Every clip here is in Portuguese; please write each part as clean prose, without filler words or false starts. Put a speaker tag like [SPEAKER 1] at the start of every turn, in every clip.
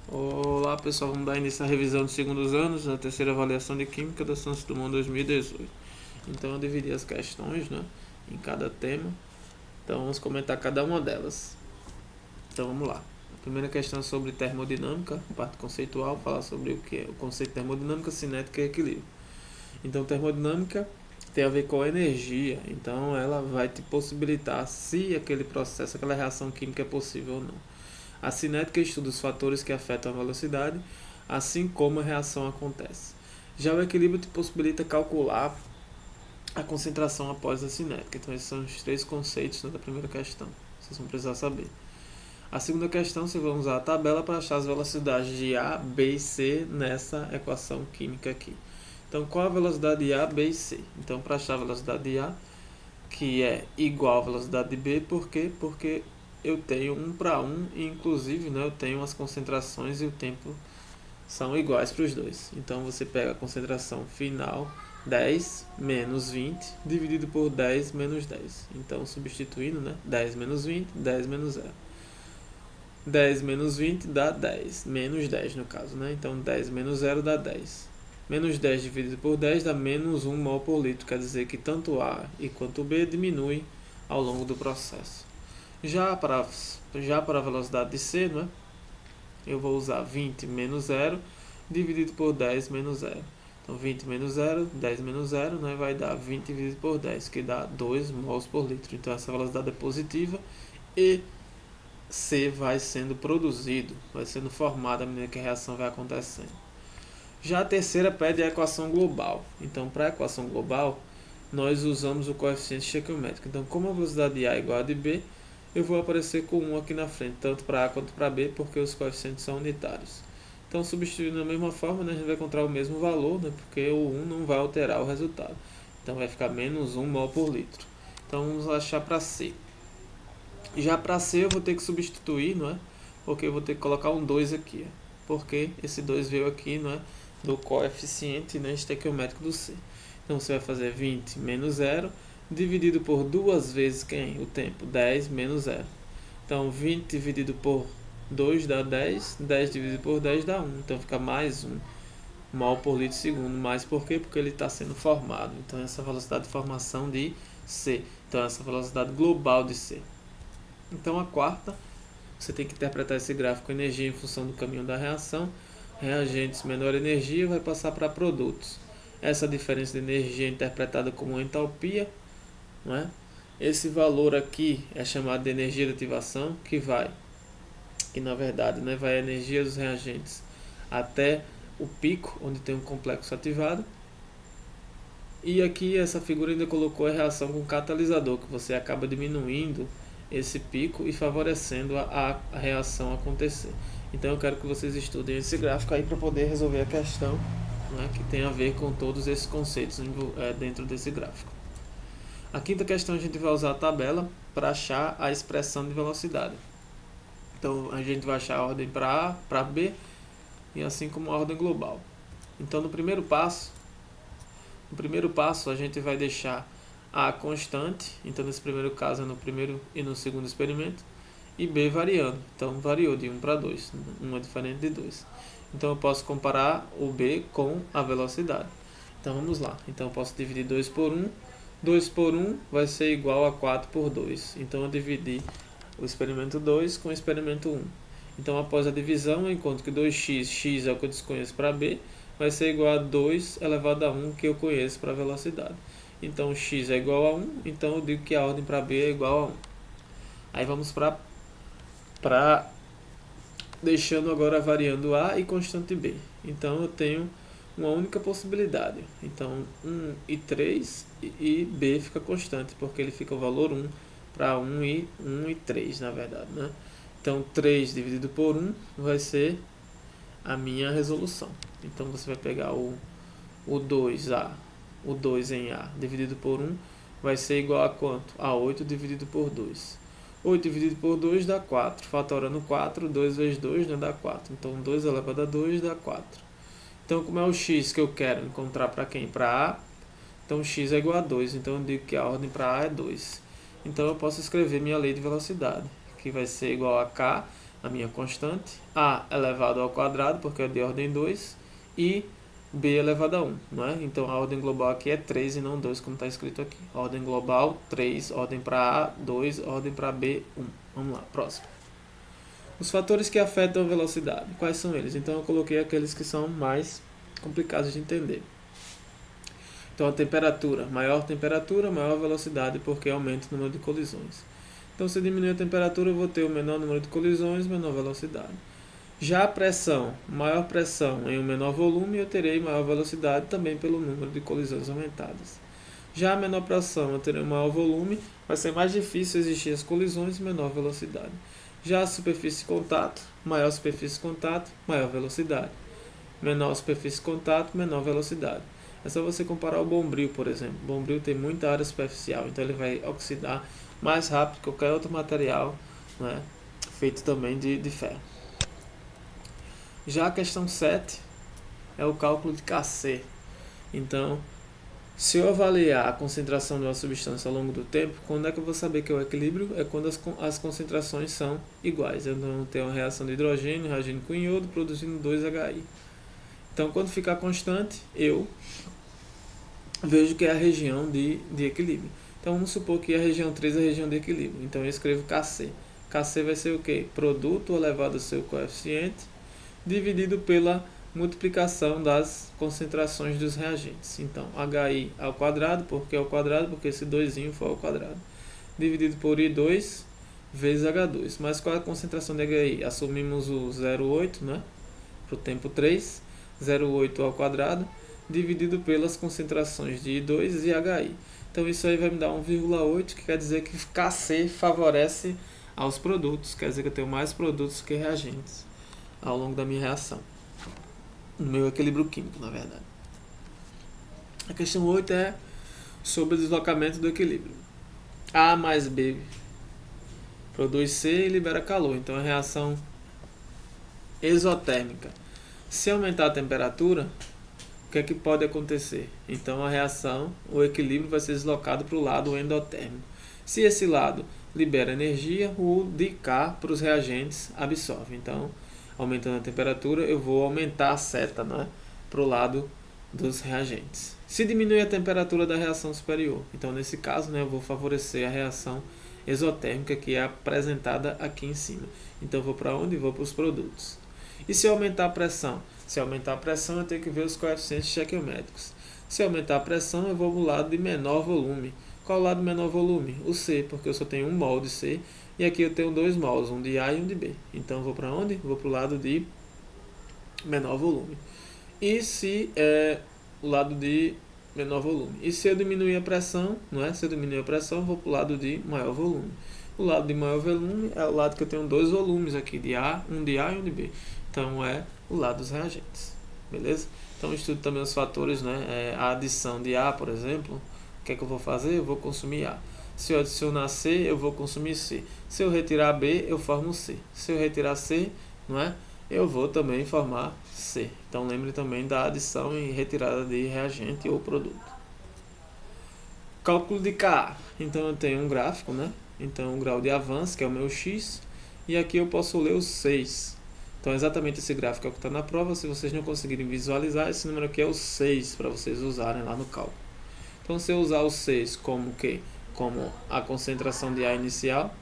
[SPEAKER 1] Olá pessoal, vamos dar início à revisão dos segundos anos da terceira avaliação de Química da Santos Dumont 2018. Então eu dividi as questões, em cada tema, então vamos comentar cada uma delas. Então vamos lá. A primeira questão é sobre termodinâmica, parte conceitual, falar sobre o que é o conceito de termodinâmica, cinética e equilíbrio. Então termodinâmica tem a ver com a energia, então ela vai te possibilitar se aquele processo, aquela reação química é possível ou não. A cinética estuda os fatores que afetam a velocidade, assim como a reação acontece. Já o equilíbrio te possibilita calcular a concentração após a cinética. Então esses são os três conceitos da primeira questão. Vocês vão precisar saber. A segunda questão, vocês vão usar a tabela para achar as velocidades de A, B e C nessa equação química aqui. Então qual a velocidade de A, B e C? Então para achar a velocidade de A, que é igual à velocidade de B, por quê? Porque eu tenho 1 para 1 e inclusive eu tenho as concentrações e o tempo são iguais para os dois. Então você pega a concentração final 10 menos 20 dividido por 10 menos 10. Então substituindo, 10 menos 20, 10 menos 0. 10 menos 20 dá 10, menos 10 no caso, Então 10 menos 0 dá 10. Menos 10 dividido por 10 dá menos 1 mol por litro, quer dizer que tanto A e quanto B diminuem ao longo do processo. Já para a velocidade de C, eu vou usar 20 menos 0 dividido por 10 menos 0. Então 20 menos 0, 10 menos 0, vai dar 20 dividido por 10, que dá 2 mols por litro. Então essa velocidade é positiva e C vai sendo produzido, vai sendo formado à medida que a reação vai acontecendo. Já a terceira pede a equação global. Então para a equação global, nós usamos o coeficiente estequiométrico. Então como a velocidade de A é igual a de B, eu vou aparecer com 1 aqui na frente, tanto para A quanto para B, porque os coeficientes são unitários. Então, substituindo da mesma forma, a gente vai encontrar o mesmo valor, porque o 1 não vai alterar o resultado. Então, vai ficar menos 1 mol por litro. Então, vamos achar para C. Já para C, eu vou ter que substituir, porque eu vou ter que colocar um 2 aqui. Porque esse 2 veio aqui, do coeficiente estequiométrico do C. Então, você vai fazer 20 menos 0 dividido por duas vezes quem? O tempo, 10 menos 0. Então 20 dividido por 2 dá 10, 10 dividido por 10 dá 1. Então fica mais 1 mol por litro segundo. Mais por quê? Porque ele está sendo formado. Então essa é a velocidade de formação de C. Então essa é a velocidade global de C. Então a quarta, você tem que interpretar esse gráfico energia em função do caminho da reação. Reagentes menor energia vai passar para produtos. Essa diferença de energia é interpretada como entalpia. Esse valor aqui é chamado de energia de ativação, que na verdade vai a energia dos reagentes até o pico, onde tem um complexo ativado. E aqui essa figura ainda colocou a reação com catalisador, que você acaba diminuindo esse pico e favorecendo a reação acontecer. Então eu quero que vocês estudem esse gráfico aí para poder resolver a questão, que tem a ver com todos esses conceitos dentro desse gráfico. A quinta questão a gente vai usar a tabela para achar a expressão de velocidade. Então a gente vai achar a ordem para A, para B e assim como a ordem global. Então no primeiro passo a gente vai deixar A constante, então nesse primeiro caso é no primeiro e no segundo experimento, e B variando. Então variou de 1 para 2, 1 é diferente de 2. Então eu posso comparar o B com a velocidade. Então vamos lá. Então eu posso dividir 2 por 1. 2 por 1 vai ser igual a 4 por 2. Então eu dividi o experimento 2 com o experimento 1. Então após a divisão eu encontro que 2x, x é o que eu desconheço para B, vai ser igual a 2 elevado a 1 que eu conheço para a velocidade. Então x é igual a 1, então eu digo que a ordem para B é igual a 1. Aí vamos para deixando agora variando A e constante B. Então eu tenho uma única possibilidade. Então 1 e 3 e B fica constante, porque ele fica o valor 1 para 1 e 3, na verdade. Então 3 dividido por 1 vai ser a minha resolução. Então você vai pegar o 2A, o 2 em A dividido por 1 vai ser igual a quanto? A 8 dividido por 2. 8 dividido por 2 dá 4. Fatorando 4, 2 vezes 2 dá 4. Então 2 elevado a 2 dá 4. Então como é o x que eu quero encontrar para quem? Para A. Então x é igual a 2. Então eu digo que a ordem para A é 2. Então eu posso escrever minha lei de velocidade, que vai ser igual a K. a minha constante, A elevado ao quadrado, porque é de ordem 2, e B elevado a 1, não é? Então a ordem global aqui é 3 e não 2, como está escrito aqui. Ordem global 3, ordem para A 2, ordem para B 1. Vamos lá, próximo. Os fatores que afetam a velocidade, quais são eles? Então eu coloquei aqueles que são mais complicados de entender. Então a temperatura, maior velocidade, porque aumenta o número de colisões. Então se diminuir a temperatura, eu vou ter o menor número de colisões, menor velocidade. Já a pressão, maior pressão em um menor volume, eu terei maior velocidade também pelo número de colisões aumentadas. Já a menor pressão, eu terei um maior volume, vai ser mais difícil existir as colisões e menor velocidade. Já a superfície de contato, maior superfície de contato, maior velocidade. Menor superfície de contato, menor velocidade. É só você comparar o bombril, por exemplo. O bombril tem muita área superficial, então ele vai oxidar mais rápido que qualquer outro material, né, feito também de ferro. Já a questão 7 é o cálculo de Kc. Então, se eu avaliar a concentração de uma substância ao longo do tempo, quando é que eu vou saber que é o equilíbrio? É quando as concentrações são iguais. Eu não tenho uma reação de hidrogênio reagindo com iodo, produzindo 2HI. Então, quando ficar constante, eu vejo que é a região de equilíbrio. Então, vamos supor que a região 3 é a região de equilíbrio. Então, eu escrevo Kc. Kc vai ser o quê? Produto elevado ao seu coeficiente, dividido pela multiplicação das concentrações dos reagentes. Então, HI ao quadrado, porque esse 2 foi ao quadrado, dividido por I2 vezes H2. Mas qual é a concentração de HI? Assumimos o 0,8, né, para o tempo 3, 0,8 ao quadrado, dividido pelas concentrações de I2 e HI. Então, isso aí vai me dar 1,8, que quer dizer que Kc favorece aos produtos, quer dizer que eu tenho mais produtos que reagentes ao longo da minha reação, no meu equilíbrio químico, na verdade. A questão 8 é sobre o deslocamento do equilíbrio. A mais B produz C e libera calor, então é a reação exotérmica. Se aumentar a temperatura, o que é que pode acontecer? Então a reação, o equilíbrio vai ser deslocado para o lado endotérmico. Se esse lado libera energia, o de cá para os reagentes absorve. Então, aumentando a temperatura, eu vou aumentar a seta, né, para o lado dos reagentes. Se diminuir a temperatura da reação superior, então nesse caso, né, eu vou favorecer a reação exotérmica que é apresentada aqui em cima. Então eu vou para onde? Vou para os produtos. E se eu aumentar a pressão? Se aumentar a pressão, eu tenho que ver os coeficientes estequiométricos. Se aumentar a pressão, eu vou para o lado de menor volume. Qual é o lado de menor volume? O C, porque eu só tenho 1 mol de C. E aqui eu tenho 2 mols, um de A e um de B. Então eu vou para onde? Vou para o lado de menor volume. E se é o lado de menor volume? E se eu diminuir a pressão, não é? Se eu diminuir a pressão, eu vou para o lado de maior volume. O lado de maior volume é o lado que eu tenho 2 volumes aqui, um de A e um de B. Então é o lado dos reagentes. Beleza? Então estudo também os fatores, né? A adição de A, por exemplo. O que é que eu vou fazer? Eu vou consumir A. Se eu adicionar C, eu vou consumir C. Se eu retirar B, eu formo C. Se eu retirar C, não é? Eu vou também formar C. Então lembre também da adição e retirada de reagente ou produto. Cálculo de Ka. Então eu tenho um gráfico, né? Então o grau de avanço, que é o meu X, e aqui eu posso ler o 6. Então exatamente esse gráfico é o que está na prova. Se vocês não conseguirem visualizar, esse número aqui é o 6 para vocês usarem lá no cálculo. Então se eu usar o 6 como que? Como a concentração de A inicial,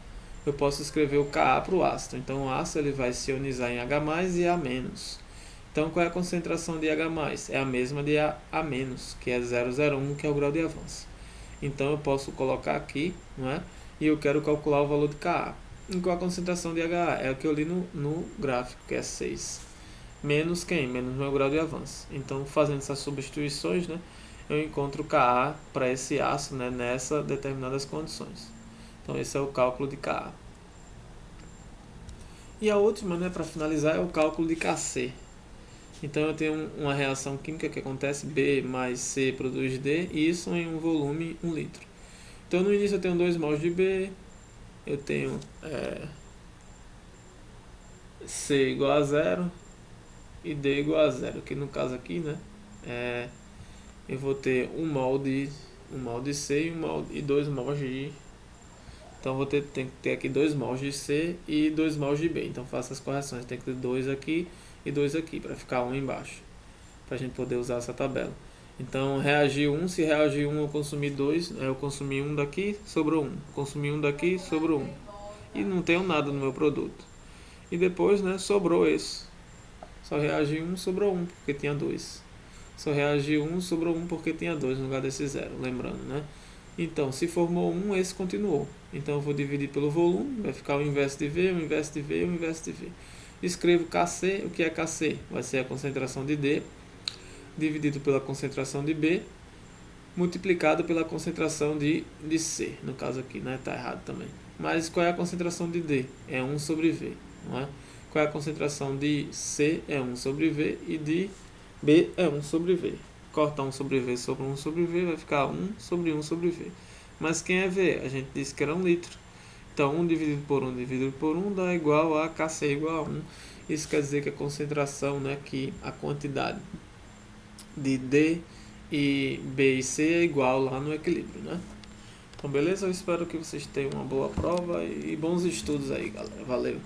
[SPEAKER 1] eu posso escrever o Ka para o ácido. Então o ácido ele vai se ionizar em H+, e A-. Então qual é a concentração de H+? É a mesma de A-, que é 0,01, que é o grau de avanço. Então eu posso colocar aqui, não é? E eu quero calcular o valor de Ka. E qual a concentração de HA? É o que eu li no gráfico, que é 6. Menos quem? Menos meu grau de avanço. Então fazendo essas substituições, né, eu encontro Ka para esse ácido, né, nessas determinadas condições. Então esse é o cálculo de Ka. E a última, né, para finalizar, é o cálculo de Kc. Então eu tenho uma reação química que acontece, B mais C produz D, e isso em um volume 1 litro. Então no início eu tenho 2 mols de B, eu tenho C igual a 0 e D igual a 0, que no caso aqui, né, eu vou ter 1 mol de C e 2 mols Então tem que ter aqui 2 mols de C e 2 mols de B. Então faça as correções. Tem que ter 2 aqui e 2 aqui, para ficar 1 embaixo. Para a gente poder usar essa tabela. Então reagir 1, se reagir 1 eu consumi 2, eu consumi 1 daqui, sobrou 1. Consumi 1 daqui, sobrou 1. E não tenho nada no meu produto. E depois, né, sobrou esse. Só reagi 1, sobrou 1, porque tinha 2. Só reagi 1, sobrou 1 porque tinha 2 no lugar desse 0, lembrando, né? Então, se formou 1, esse continuou. Então, eu vou dividir pelo volume, vai ficar o inverso de V, o inverso de V, o inverso de V. Escrevo Kc, o que é Kc? Vai ser a concentração de D, dividido pela concentração de B, multiplicado pela concentração de C, no caso aqui, né? Tá errado também. Mas qual é a concentração de D? É 1 sobre V, não é? Qual é a concentração de C? É 1 sobre V, e de B é 1 sobre V. Corta 1 sobre V sobre 1 sobre V, vai ficar 1 sobre 1 sobre V. Mas quem é V? A gente disse que era 1 litro. Então 1 dividido por 1 dividido por 1 dá igual a Kc igual a 1. Isso quer dizer que a concentração, né, que a quantidade de D e B e C é igual lá no equilíbrio, né? Então beleza? Eu espero que vocês tenham uma boa prova e bons estudos aí, galera. Valeu!